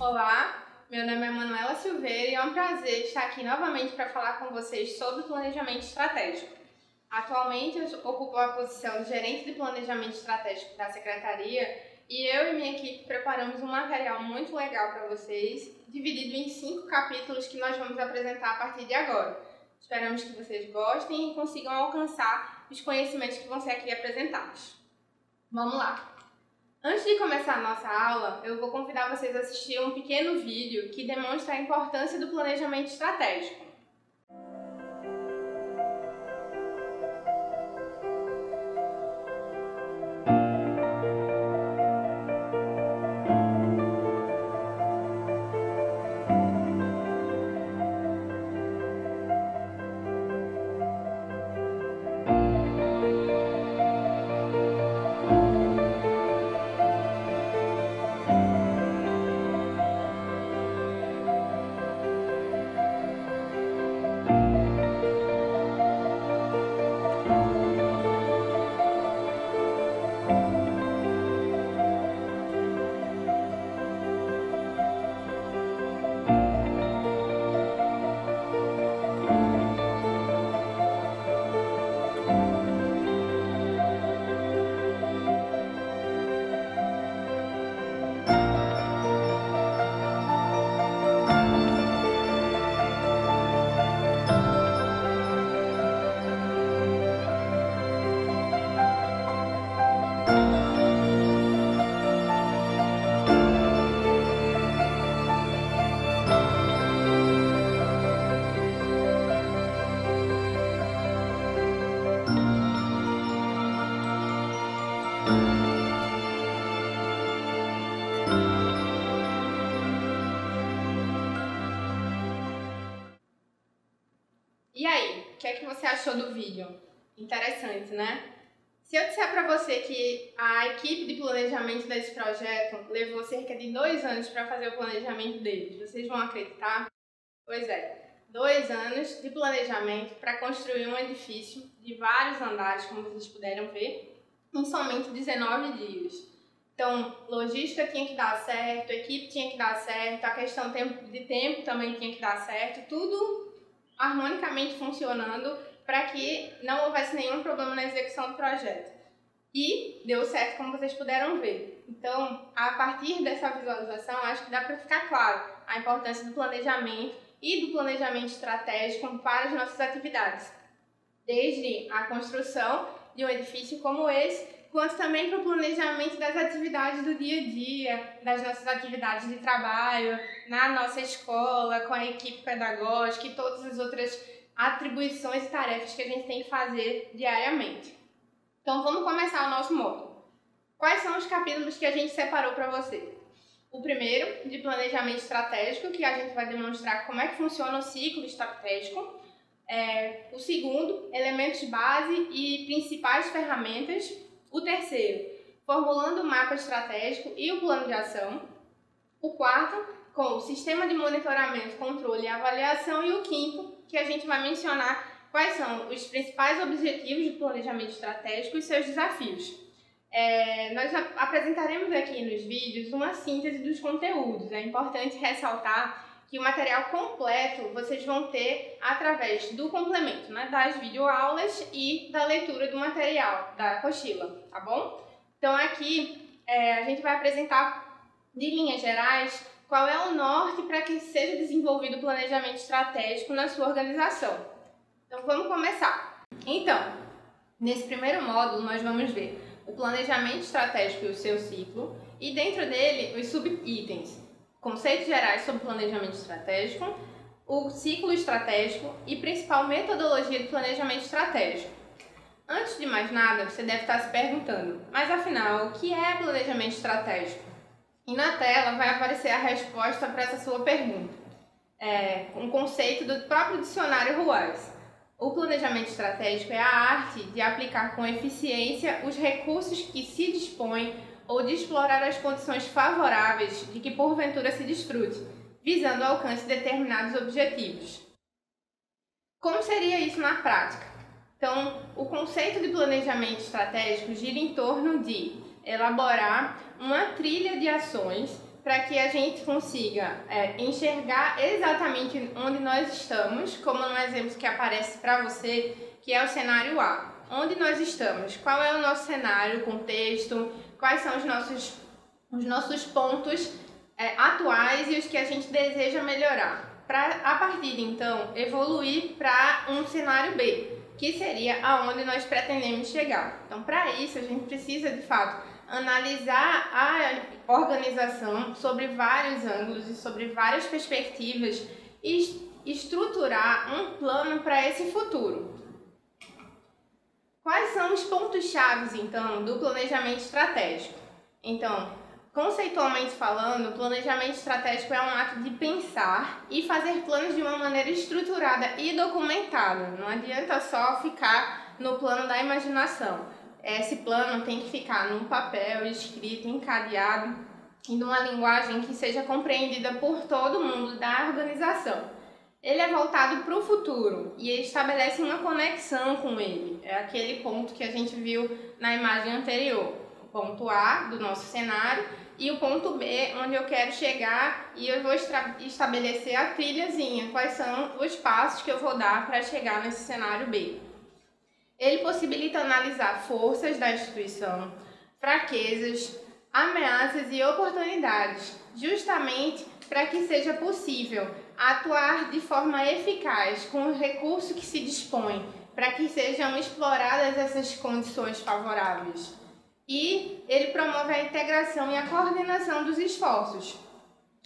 Olá, meu nome é Manuela Silveira e é um prazer estar aqui novamente para falar com vocês sobre planejamento estratégico. Atualmente eu ocupo a posição de gerente de planejamento estratégico da Secretaria e eu e minha equipe preparamos um material muito legal para vocês, dividido em 5 capítulos que nós vamos apresentar a partir de agora. Esperamos que vocês gostem e consigam alcançar os conhecimentos que vão ser aqui apresentados. Vamos lá! Antes de começar a nossa aula, eu vou convidar vocês a assistir um pequeno vídeo que demonstra a importância do planejamento estratégico. E aí, o que é que você achou do vídeo? Interessante, né? Se eu disser para você que a equipe de planejamento desse projeto levou cerca de 2 anos para fazer o planejamento deles, vocês vão acreditar? Pois é, 2 anos de planejamento para construir um edifício de vários andares, como vocês puderam ver, em somente 19 dias. Então, logística tinha que dar certo, a equipe tinha que dar certo, a questão de tempo também tinha que dar certo, tudo harmonicamente funcionando para que não houvesse nenhum problema na execução do projeto. E deu certo, como vocês puderam ver. Então, a partir dessa visualização, acho que dá para ficar claro a importância do planejamento e do planejamento estratégico para as nossas atividades. Desde a construção de um edifício como esse, quanto também para o planejamento das atividades do dia a dia, das nossas atividades de trabalho, na nossa escola, com a equipe pedagógica e todas as outras atribuições e tarefas que a gente tem que fazer diariamente. Então vamos começar o nosso módulo. Quais são os capítulos que a gente separou para você? O primeiro, de planejamento estratégico, que a gente vai demonstrar como é que funciona o ciclo estratégico. O segundo, elementos base e principais ferramentas. O terceiro, formulando o mapa estratégico e o plano de ação. O quarto, com o sistema de monitoramento, controle e avaliação. E o quinto, que a gente vai mencionar quais são os principais objetivos do planejamento estratégico e seus desafios. Nós apresentaremos aqui nos vídeos uma síntese dos conteúdos. É importante ressaltar que o material completo vocês vão ter através do complemento, né, das videoaulas e da leitura do material, da apostila, tá bom? Então aqui a gente vai apresentar de linhas gerais qual é o norte para que seja desenvolvido o planejamento estratégico na sua organização. Então vamos começar. Então, nesse primeiro módulo nós vamos ver o planejamento estratégico e o seu ciclo e dentro dele os subitens. Conceitos gerais sobre planejamento estratégico, o ciclo estratégico e principal metodologia de planejamento estratégico. Antes de mais nada, você deve estar se perguntando, mas afinal, o que é planejamento estratégico? E na tela vai aparecer a resposta para essa sua pergunta. Um conceito do próprio dicionário Ruais. O planejamento estratégico é a arte de aplicar com eficiência os recursos que se dispõem ou de explorar as condições favoráveis de que porventura se desfrute, visando o alcance de determinados objetivos. Como seria isso na prática? Então, o conceito de planejamento estratégico gira em torno de elaborar uma trilha de ações para que a gente consiga enxergar exatamente onde nós estamos, como no exemplo que aparece para você, que é o cenário A. Onde nós estamos? Qual é o nosso cenário, o contexto, quais são os nossos pontos atuais e os que a gente deseja melhorar. Para, a partir de então, evoluir para um cenário B, que seria aonde nós pretendemos chegar. Então, para isso, a gente precisa, de fato, analisar a organização sobre vários ângulos e sobre várias perspectivas e estruturar um plano para esse futuro. Quais são os pontos-chave, então, do planejamento estratégico? Então, conceitualmente falando, o planejamento estratégico é um ato de pensar e fazer planos de uma maneira estruturada e documentada. Não adianta só ficar no plano da imaginação. Esse plano tem que ficar num papel, escrito, encadeado, e numa linguagem que seja compreendida por todo mundo da organização. Ele é voltado para o futuro e estabelece uma conexão com ele. É aquele ponto que a gente viu na imagem anterior. O ponto A do nosso cenário e o ponto B, onde eu quero chegar, e eu vou estabelecer a trilhazinha, quais são os passos que eu vou dar para chegar nesse cenário B. Ele possibilita analisar forças da instituição, fraquezas, ameaças e oportunidades, justamente para que seja possível atuar de forma eficaz com o recurso que se dispõe, para que sejam exploradas essas condições favoráveis. E ele promove a integração e a coordenação dos esforços.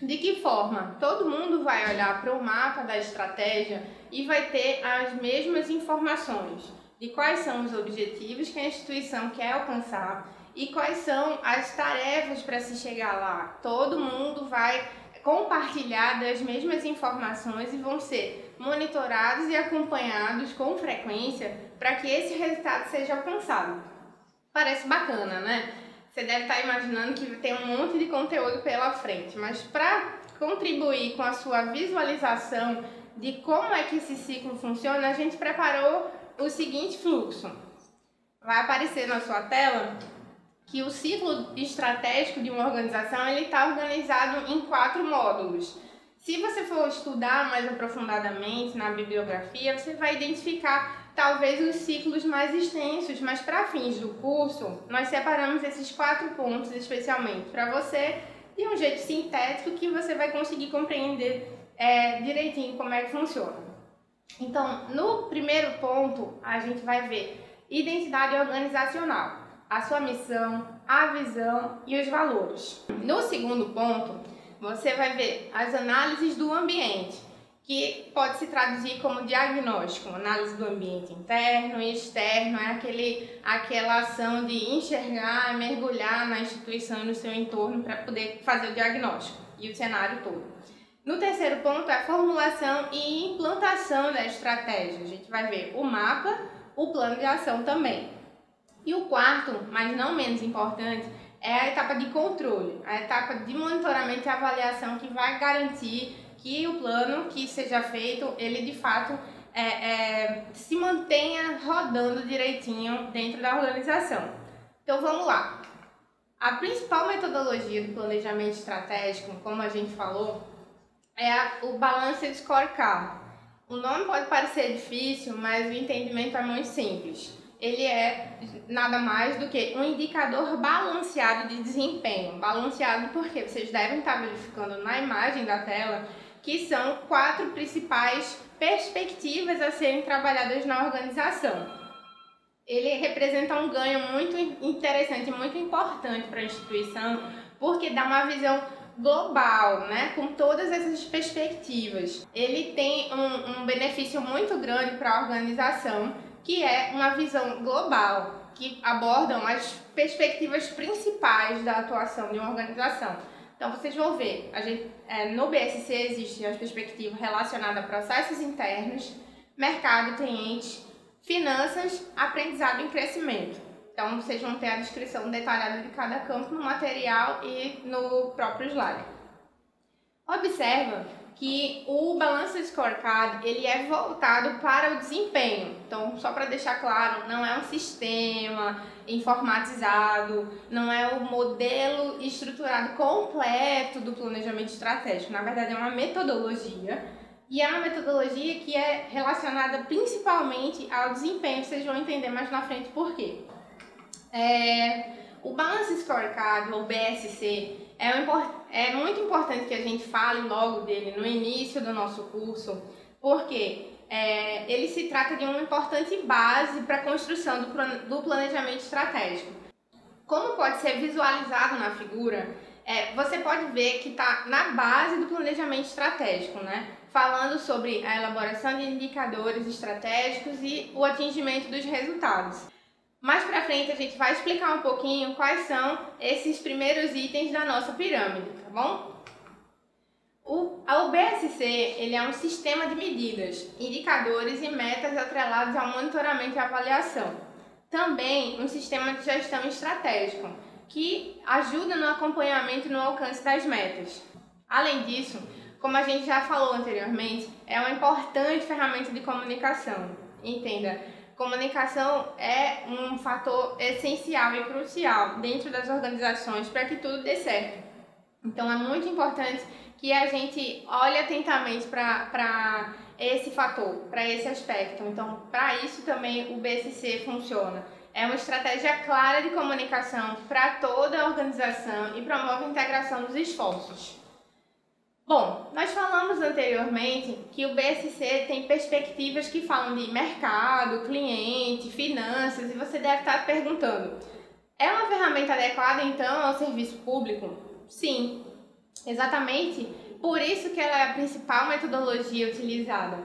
De que forma? Todo mundo vai olhar para o mapa da estratégia e vai ter as mesmas informações de quais são os objetivos que a instituição quer alcançar e quais são as tarefas para se chegar lá. Todo mundo vai compartilhar das mesmas informações e vão ser monitorados e acompanhados com frequência para que esse resultado seja alcançado. Parece bacana, né? Você deve estar imaginando que tem um monte de conteúdo pela frente, mas para contribuir com a sua visualização de como é que esse ciclo funciona, a gente preparou o seguinte fluxo. Vai aparecer na sua tela que o ciclo estratégico de uma organização está organizado em 4 módulos. Se você for estudar mais aprofundadamente na bibliografia, você vai identificar talvez os ciclos mais extensos, mas para fins do curso, nós separamos esses 4 pontos especialmente para você de um jeito sintético que você vai conseguir compreender direitinho como é que funciona. Então, no primeiro ponto, a gente vai ver identidade organizacional, a sua missão, a visão e os valores. No segundo ponto, você vai ver as análises do ambiente, que pode se traduzir como diagnóstico, análise do ambiente interno e externo, aquela ação de enxergar, mergulhar na instituição e no seu entorno para poder fazer o diagnóstico e o cenário todo. No terceiro ponto é a formulação e implantação da estratégia. A gente vai ver o mapa, o plano de ação também. E o quarto, mas não menos importante, é a etapa de controle, a etapa de monitoramento e avaliação que vai garantir que o plano que seja feito, ele de fato se mantenha rodando direitinho dentro da organização. Então vamos lá. A principal metodologia do planejamento estratégico, como a gente falou, é o Balanced Scorecard. O nome pode parecer difícil, mas o entendimento é muito simples. Ele é nada mais do que um indicador balanceado de desempenho. Balanceado porque vocês devem estar verificando na imagem da tela que são 4 principais perspectivas a serem trabalhadas na organização. Ele representa um ganho muito interessante, muito importante para a instituição, porque dá uma visão global, né, com todas essas perspectivas. Ele tem um benefício muito grande para a organização, que é uma visão global, que abordam as perspectivas principais da atuação de uma organização. Então vocês vão ver, no BSC existe as perspectivas relacionadas a processos internos, mercado, clientes, finanças, aprendizado e crescimento. Então vocês vão ter a descrição detalhada de cada campo no material e no próprio slide. Observa que o Balanced Scorecard ele é voltado para o desempenho. Então, só para deixar claro, não é um sistema informatizado, não é o modelo estruturado completo do planejamento estratégico. Na verdade, é uma metodologia, e é uma metodologia que é relacionada principalmente ao desempenho. Vocês vão entender mais na frente por quê. O Balanced Scorecard, ou BSC, é muito importante que a gente fale logo dele no início do nosso curso, porque ele se trata de uma importante base para a construção do planejamento estratégico. Como pode ser visualizado na figura, você pode ver que está na base do planejamento estratégico, né? Falando sobre a elaboração de indicadores estratégicos e o atingimento dos resultados. Mais pra frente a gente vai explicar um pouquinho quais são esses primeiros itens da nossa pirâmide, tá bom? O BSC ele é um sistema de medidas, indicadores e metas atrelados ao monitoramento e avaliação. Também um sistema de gestão estratégico, que ajuda no acompanhamento e no alcance das metas. Além disso, como a gente já falou anteriormente, é uma importante ferramenta de comunicação. Entenda, comunicação é um fator essencial e crucial dentro das organizações para que tudo dê certo. Então é muito importante que a gente olhe atentamente para esse fator, para esse aspecto. Então, para isso também o BSC funciona. É uma estratégia clara de comunicação para toda a organização e promove a integração dos esforços. Bom, nós falamos anteriormente que o BSC tem perspectivas que falam de mercado, cliente, finanças, e você deve estar perguntando: é uma ferramenta adequada então ao serviço público? Sim, exatamente por isso que ela é a principal metodologia utilizada.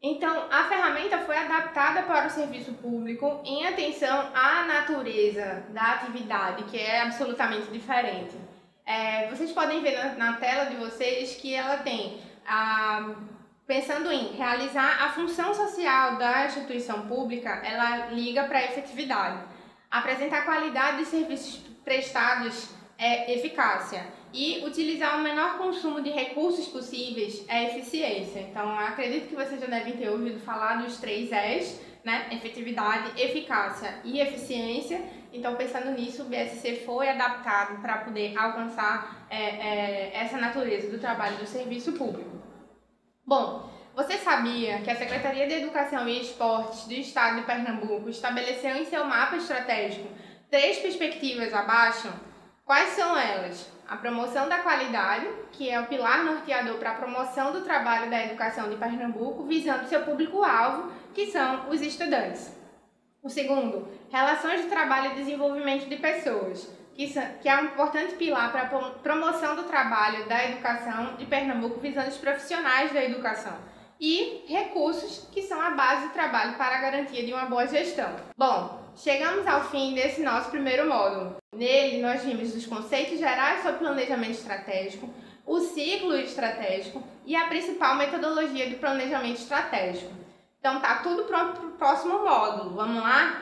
Então, a ferramenta foi adaptada para o serviço público em atenção à natureza da atividade, que é absolutamente diferente. Vocês podem ver na tela de vocês que ela tem, pensando em realizar a função social da instituição pública, ela liga para a efetividade. Apresentar qualidade de serviços prestados é eficácia. E utilizar o menor consumo de recursos possíveis é eficiência. Então, acredito que vocês já devem ter ouvido falar dos 3 Es, né? Efetividade, eficácia e eficiência. Então, pensando nisso, o BSC foi adaptado para poder alcançar essa natureza do trabalho do serviço público. Bom, você sabia que a Secretaria de Educação e Esportes do Estado de Pernambuco estabeleceu em seu mapa estratégico 3 perspectivas abaixo? Quais são elas? A promoção da qualidade, que é o pilar norteador para a promoção do trabalho da educação de Pernambuco, visando seu público-alvo, que são os estudantes. O segundo, relações de trabalho e desenvolvimento de pessoas, que é um importante pilar para a promoção do trabalho da educação de Pernambuco, visando os profissionais da educação. E recursos, que são a base do trabalho para a garantia de uma boa gestão. Bom, chegamos ao fim desse nosso primeiro módulo. Nele, nós vimos os conceitos gerais sobre planejamento estratégico, o ciclo estratégico e a principal metodologia de planejamento estratégico. Então, tá tudo pronto para o próximo módulo. Vamos lá?